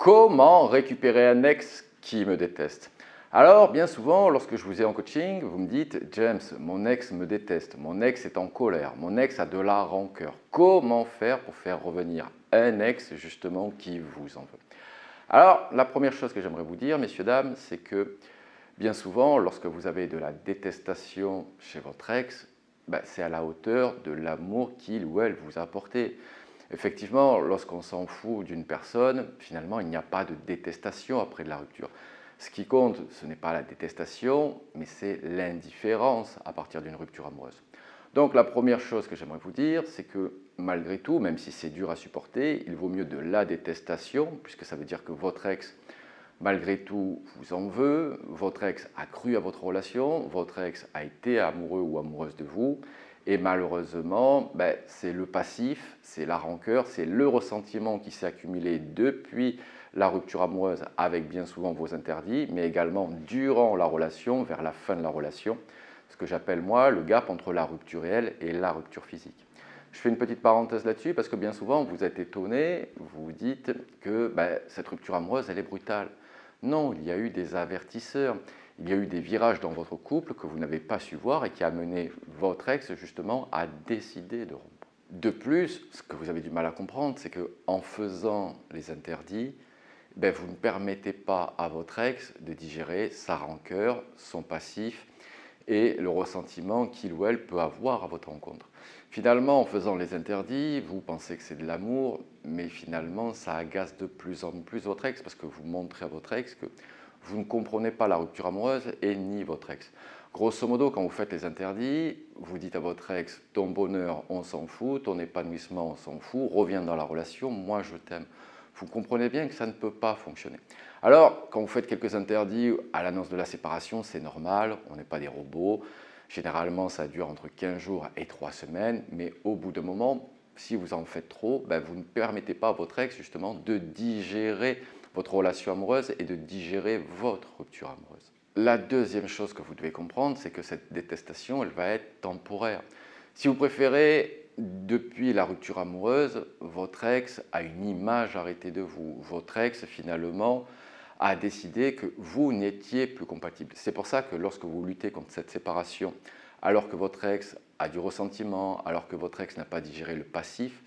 Comment récupérer un ex qui me déteste? Alors, bien souvent, lorsque je vous ai en coaching, vous me dites « James, mon ex me déteste, mon ex est en colère, mon ex a de la rancœur. Comment faire pour faire revenir un ex, justement, qui vous en veut ?» Alors, la première chose que j'aimerais vous dire, messieurs, dames, c'est que bien souvent, lorsque vous avez de la détestation chez votre ex, c'est à la hauteur de l'amour qu'il ou elle vous a apporté. Effectivement, lorsqu'on s'en fout d'une personne, finalement, il n'y a pas de détestation après de la rupture. Ce qui compte, ce n'est pas la détestation, mais c'est l'indifférence à partir d'une rupture amoureuse. Donc la première chose que j'aimerais vous dire, c'est que malgré tout, même si c'est dur à supporter, il vaut mieux de la détestation, puisque ça veut dire que votre ex, malgré tout, vous en veut, votre ex a cru à votre relation, votre ex a été amoureux ou amoureuse de vous, et malheureusement, c'est le passif, c'est la rancœur, c'est le ressentiment qui s'est accumulé depuis la rupture amoureuse avec bien souvent vos interdits, mais également durant la relation, vers la fin de la relation, ce que j'appelle moi le gap entre la rupture réelle et la rupture physique. Je fais une petite parenthèse là-dessus parce que bien souvent vous êtes étonné, vous vous dites que cette rupture amoureuse elle est brutale. Non, il y a eu des avertisseurs, il y a eu des virages dans votre couple que vous n'avez pas su voir et qui a mené votre ex justement à décider de rompre. De plus, ce que vous avez du mal à comprendre, c'est qu'en faisant les interdits, vous ne permettez pas à votre ex de digérer sa rancœur, son passif et le ressentiment qu'il ou elle peut avoir à votre rencontre. Finalement, en faisant les interdits, vous pensez que c'est de l'amour, mais finalement, ça agace de plus en plus votre ex parce que vous montrez à votre ex que vous ne comprenez pas la rupture amoureuse et ni votre ex. Grosso modo, quand vous faites les interdits, vous dites à votre ex « ton bonheur, on s'en fout, ton épanouissement, on s'en fout, reviens dans la relation, moi je t'aime ». Vous comprenez bien que ça ne peut pas fonctionner. Alors, quand vous faites quelques interdits à l'annonce de la séparation, c'est normal, on n'est pas des robots. Généralement, ça dure entre 15 jours et 3 semaines, mais au bout d'un moment, si vous en faites trop, vous ne permettez pas à votre ex justement de digérer votre relation amoureuse et de digérer votre rupture amoureuse. La deuxième chose que vous devez comprendre, c'est que cette détestation, elle va être temporaire. Si vous préférez, depuis la rupture amoureuse, votre ex a une image arrêtée de vous. Votre ex, finalement, a décidé que vous n'étiez plus compatible. C'est pour ça que lorsque vous luttez contre cette séparation, alors que votre ex a du ressentiment, alors que votre ex n'a pas digéré le passif,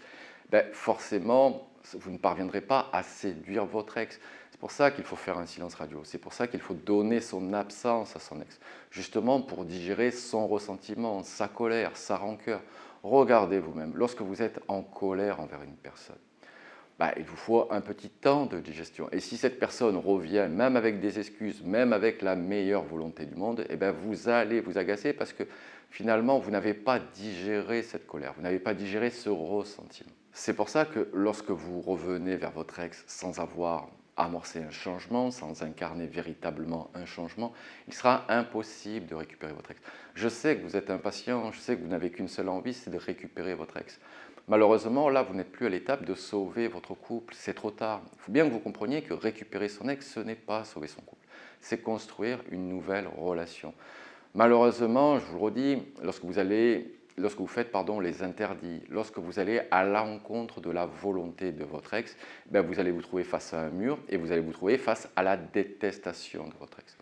forcément, vous ne parviendrez pas à séduire votre ex. C'est pour ça qu'il faut faire un silence radio. C'est pour ça qu'il faut donner son absence à son ex, justement pour digérer son ressentiment, sa colère, sa rancœur. Regardez vous-même, lorsque vous êtes en colère envers une personne, il vous faut un petit temps de digestion. Et si cette personne revient, même avec des excuses, même avec la meilleure volonté du monde, vous allez vous agacer parce que finalement, vous n'avez pas digéré cette colère, vous n'avez pas digéré ce ressentiment. C'est pour ça que lorsque vous revenez vers votre ex sans avoir amorcé un changement, sans incarner véritablement un changement, il sera impossible de récupérer votre ex. Je sais que vous êtes impatient, je sais que vous n'avez qu'une seule envie, c'est de récupérer votre ex. Malheureusement, là, vous n'êtes plus à l'étape de sauver votre couple, c'est trop tard. Il faut bien que vous compreniez que récupérer son ex, ce n'est pas sauver son couple, c'est construire une nouvelle relation. Malheureusement, je vous le redis, lorsque vous faites les interdits, lorsque vous allez à l'encontre de la volonté de votre ex, vous allez vous trouver face à un mur et vous allez vous trouver face à la détestation de votre ex.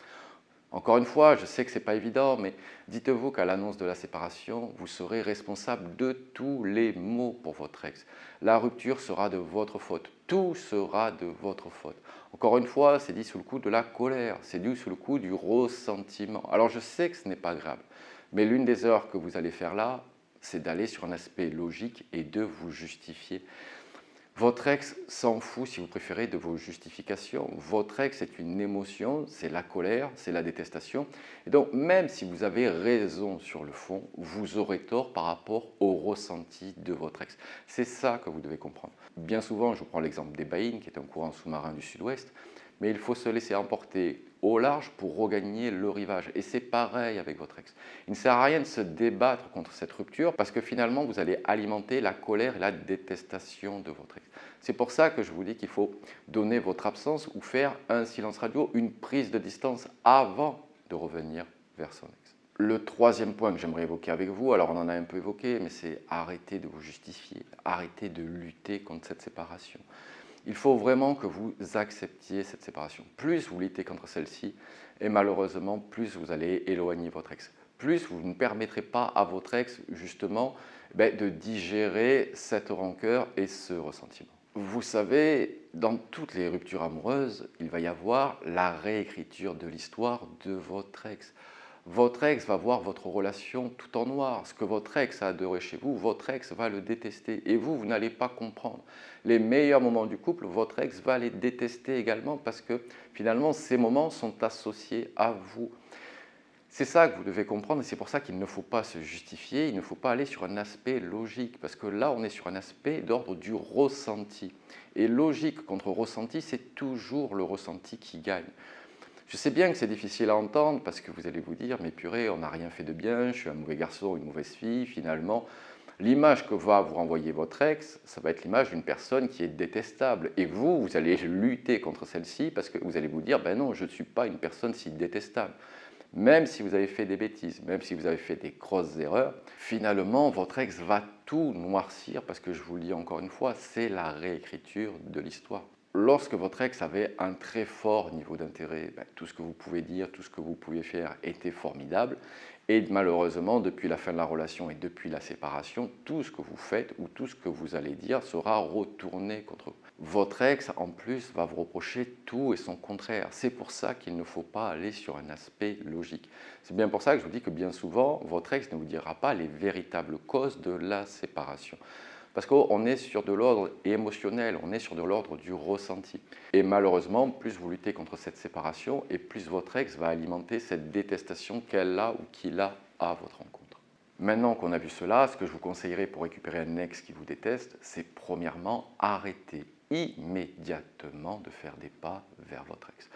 Encore une fois, je sais que ce n'est pas évident, mais dites-vous qu'à l'annonce de la séparation, vous serez responsable de tous les maux pour votre ex. La rupture sera de votre faute. Tout sera de votre faute. Encore une fois, c'est dit sous le coup de la colère, c'est dit sous le coup du ressentiment. Alors je sais que ce n'est pas grave, mais l'une des erreurs que vous allez faire là, c'est d'aller sur un aspect logique et de vous justifier. Votre ex s'en fout, si vous préférez, de vos justifications. Votre ex est une émotion, c'est la colère, c'est la détestation. Et donc, même si vous avez raison sur le fond, vous aurez tort par rapport au ressenti de votre ex. C'est ça que vous devez comprendre. Bien souvent, je vous prends l'exemple des baïnes, qui est un courant sous-marin du sud-ouest, mais il faut se laisser emporter au large pour regagner le rivage. Et c'est pareil avec votre ex. Il ne sert à rien de se débattre contre cette rupture parce que finalement, vous allez alimenter la colère et la détestation de votre ex. C'est pour ça que je vous dis qu'il faut donner votre absence ou faire un silence radio, une prise de distance avant de revenir vers son ex. Le troisième point que j'aimerais évoquer avec vous, alors on en a un peu évoqué, mais c'est arrêter de vous justifier, arrêter de lutter contre cette séparation. Il faut vraiment que vous acceptiez cette séparation. Plus vous luttez contre celle-ci, et malheureusement, plus vous allez éloigner votre ex. Plus vous ne permettrez pas à votre ex, justement, de digérer cette rancœur et ce ressentiment. Vous savez, dans toutes les ruptures amoureuses, il va y avoir la réécriture de l'histoire de votre ex. Votre ex va voir votre relation tout en noir. Ce que votre ex a adoré chez vous, votre ex va le détester. Et vous, vous n'allez pas comprendre. Les meilleurs moments du couple, votre ex va les détester également parce que finalement, ces moments sont associés à vous. C'est ça que vous devez comprendre et c'est pour ça qu'il ne faut pas se justifier, il ne faut pas aller sur un aspect logique parce que là, on est sur un aspect d'ordre du ressenti. Et logique contre ressenti, c'est toujours le ressenti qui gagne. Je sais bien que c'est difficile à entendre parce que vous allez vous dire, mais purée, on n'a rien fait de bien, je suis un mauvais garçon, une mauvaise fille, finalement. L'image que va vous renvoyer votre ex, ça va être l'image d'une personne qui est détestable. Et vous, vous allez lutter contre celle-ci parce que vous allez vous dire, ben non, je ne suis pas une personne si détestable. Même si vous avez fait des bêtises, même si vous avez fait des grosses erreurs, finalement, votre ex va tout noircir parce que je vous le dis encore une fois, c'est la réécriture de l'histoire. Lorsque votre ex avait un très fort niveau d'intérêt, tout ce que vous pouvez dire, tout ce que vous pouvez faire était formidable. Et malheureusement, depuis la fin de la relation et depuis la séparation, tout ce que vous faites ou tout ce que vous allez dire sera retourné contre vous. Votre ex, en plus, va vous reprocher tout et son contraire. C'est pour ça qu'il ne faut pas aller sur un aspect logique. C'est bien pour ça que je vous dis que bien souvent, votre ex ne vous dira pas les véritables causes de la séparation. Parce qu'on est sur de l'ordre émotionnel, on est sur de l'ordre du ressenti. Et malheureusement, plus vous luttez contre cette séparation, et plus votre ex va alimenter cette détestation qu'elle a ou qu'il a à votre rencontre. Maintenant qu'on a vu cela, ce que je vous conseillerais pour récupérer un ex qui vous déteste, c'est premièrement arrêter immédiatement de faire des pas vers votre ex.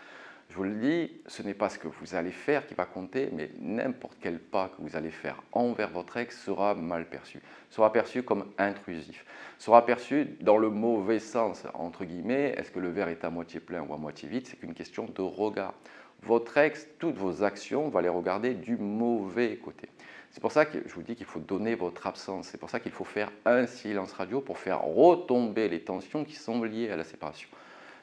Je vous le dis, ce n'est pas ce que vous allez faire qui va compter, mais n'importe quel pas que vous allez faire envers votre ex sera mal perçu, sera perçu comme intrusif, sera perçu dans le mauvais sens, entre guillemets. Est-ce que le verre est à moitié plein ou à moitié vide? C'est qu'une question de regard. Votre ex, toutes vos actions, va les regarder du mauvais côté. C'est pour ça que je vous dis qu'il faut donner votre absence. C'est pour ça qu'il faut faire un silence radio pour faire retomber les tensions qui sont liées à la séparation.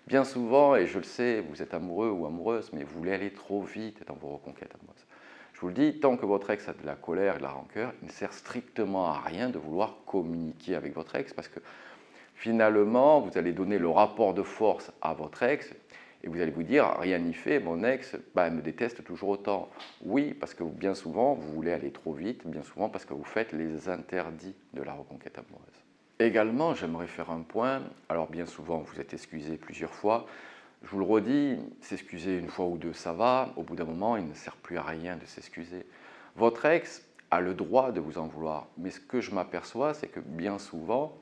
Bien souvent, et je le sais, vous êtes amoureux ou amoureuse, mais vous voulez aller trop vite dans vos reconquêtes amoureuses. Je vous le dis, tant que votre ex a de la colère et de la rancœur, il ne sert strictement à rien de vouloir communiquer avec votre ex parce que finalement, vous allez donner le rapport de force à votre ex et vous allez vous dire, rien n'y fait, mon ex me déteste toujours autant. Oui, parce que bien souvent, vous voulez aller trop vite, bien souvent parce que vous faites les interdits de la reconquête amoureuse. Également, j'aimerais faire un point. Alors, bien souvent, vous êtes excusé plusieurs fois. Je vous le redis, s'excuser une fois ou deux, ça va. Au bout d'un moment, il ne sert plus à rien de s'excuser. Votre ex a le droit de vous en vouloir. Mais ce que je m'aperçois, c'est que bien souvent,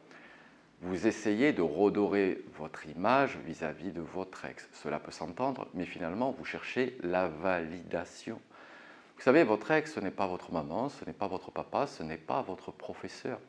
vous essayez de redorer votre image vis-à-vis de votre ex. Cela peut s'entendre, mais finalement, vous cherchez la validation. Vous savez, votre ex, ce n'est pas votre maman, ce n'est pas votre papa, ce n'est pas votre professeur.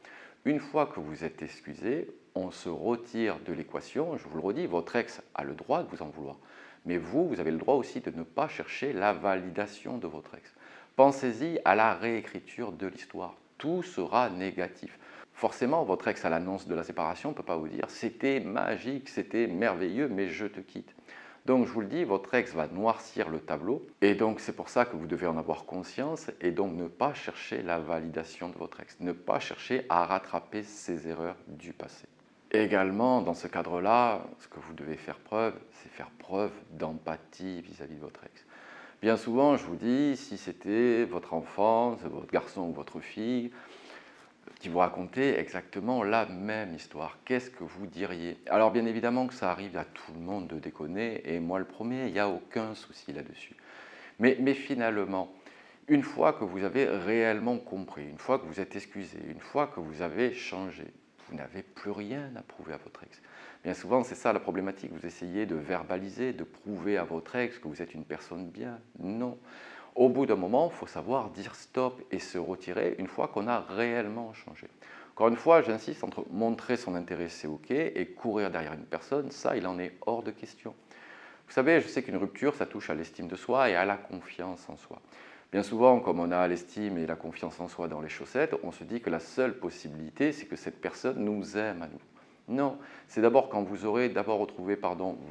Une fois que vous êtes excusé, on se retire de l'équation. Je vous le redis, votre ex a le droit de vous en vouloir. Mais vous, vous avez le droit aussi de ne pas chercher la validation de votre ex. Pensez-y à la réécriture de l'histoire. Tout sera négatif. Forcément, votre ex, à l'annonce de la séparation, ne peut pas vous dire « c'était magique, c'était merveilleux, mais je te quitte ». Donc, je vous le dis, votre ex va noircir le tableau et donc c'est pour ça que vous devez en avoir conscience et donc ne pas chercher la validation de votre ex, ne pas chercher à rattraper ses erreurs du passé. Également, dans ce cadre-là, ce que vous devez faire preuve, c'est faire preuve d'empathie vis-à-vis de votre ex. Bien souvent, je vous dis, si c'était votre enfant, votre garçon ou votre fille, qui vous racontait exactement la même histoire. Qu'est-ce que vous diriez? Alors bien évidemment que ça arrive à tout le monde de déconner, et moi le premier, il n'y a aucun souci là-dessus. Mais finalement, une fois que vous avez réellement compris, une fois que vous êtes excusé, une fois que vous avez changé, vous n'avez plus rien à prouver à votre ex. Bien souvent, c'est ça la problématique. Vous essayez de verbaliser, de prouver à votre ex que vous êtes une personne bien. Non. Au bout d'un moment, il faut savoir dire stop et se retirer une fois qu'on a réellement changé. Encore une fois, j'insiste, entre montrer son intérêt, c'est OK, et courir derrière une personne, ça, il en est hors de question. Vous savez, je sais qu'une rupture, ça touche à l'estime de soi et à la confiance en soi. Bien souvent, comme on a l'estime et la confiance en soi dans les chaussettes, on se dit que la seule possibilité, c'est que cette personne nous aime à nous. Non, c'est d'abord quand vous aurez d'abord retrouvé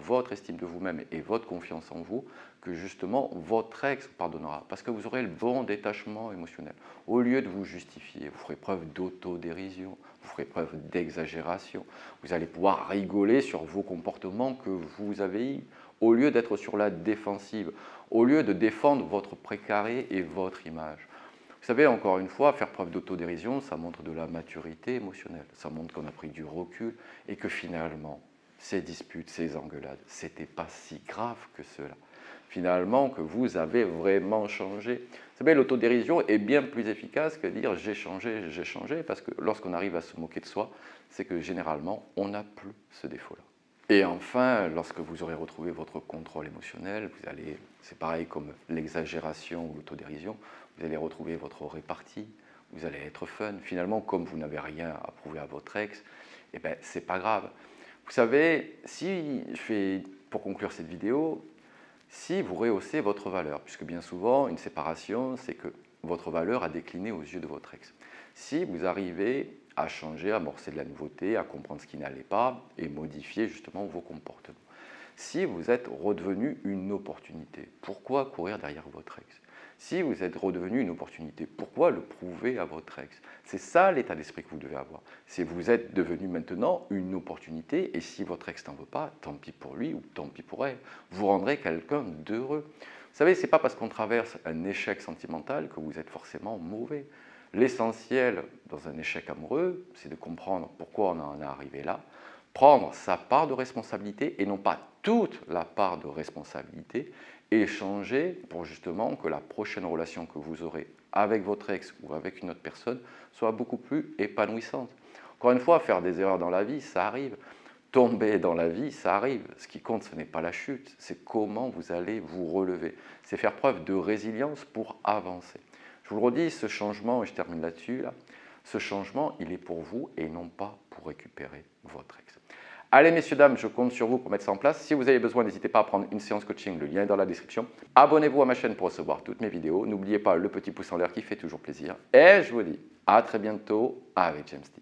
votre estime de vous-même et votre confiance en vous que justement votre ex vous pardonnera parce que vous aurez le bon détachement émotionnel. Au lieu de vous justifier, vous ferez preuve d'autodérision, vous ferez preuve d'exagération, vous allez pouvoir rigoler sur vos comportements que vous avez eus au lieu d'être sur la défensive, au lieu de défendre votre précaré et votre image. Vous savez, encore une fois, faire preuve d'autodérision, ça montre de la maturité émotionnelle, ça montre qu'on a pris du recul et que finalement, ces disputes, ces engueulades, c'était pas si grave que cela. Finalement, que vous avez vraiment changé. Vous savez, l'autodérision est bien plus efficace que dire j'ai changé, parce que lorsqu'on arrive à se moquer de soi, c'est que généralement, on n'a plus ce défaut-là. Et enfin, lorsque vous aurez retrouvé votre contrôle émotionnel, c'est pareil comme l'exagération ou l'autodérision, vous allez retrouver votre répartie, vous allez être fun. Finalement, comme vous n'avez rien à prouver à votre ex, eh ben, c'est pas grave. Vous savez, pour conclure cette vidéo, si vous rehaussez votre valeur, puisque bien souvent, une séparation, c'est que votre valeur a décliné aux yeux de votre ex. Si vous arrivez à changer, à amorcer de la nouveauté, à comprendre ce qui n'allait pas et modifier justement vos comportements. Si vous êtes redevenu une opportunité, pourquoi courir derrière votre ex? Si vous êtes redevenu une opportunité, pourquoi le prouver à votre ex? C'est ça l'état d'esprit que vous devez avoir. Si vous êtes devenu maintenant une opportunité, et si votre ex n'en veut pas, tant pis pour lui ou tant pis pour elle. Vous rendrez quelqu'un d'heureux. Vous savez, ce n'est pas parce qu'on traverse un échec sentimental que vous êtes forcément mauvais. L'essentiel dans un échec amoureux, c'est de comprendre pourquoi on en est arrivé là, prendre sa part de responsabilité et non pas toute la part de responsabilité, et changer pour justement que la prochaine relation que vous aurez avec votre ex ou avec une autre personne soit beaucoup plus épanouissante. Encore une fois, faire des erreurs dans la vie, ça arrive. Tomber dans la vie, ça arrive. Ce qui compte, ce n'est pas la chute, c'est comment vous allez vous relever. C'est faire preuve de résilience pour avancer. Je vous le redis, ce changement, et je termine là-dessus, ce changement, il est pour vous et non pas pour récupérer votre ex. Allez, messieurs, dames, je compte sur vous pour mettre ça en place. Si vous avez besoin, n'hésitez pas à prendre une séance coaching, le lien est dans la description. Abonnez-vous à ma chaîne pour recevoir toutes mes vidéos. N'oubliez pas le petit pouce en l'air qui fait toujours plaisir. Et je vous dis à très bientôt avec James T.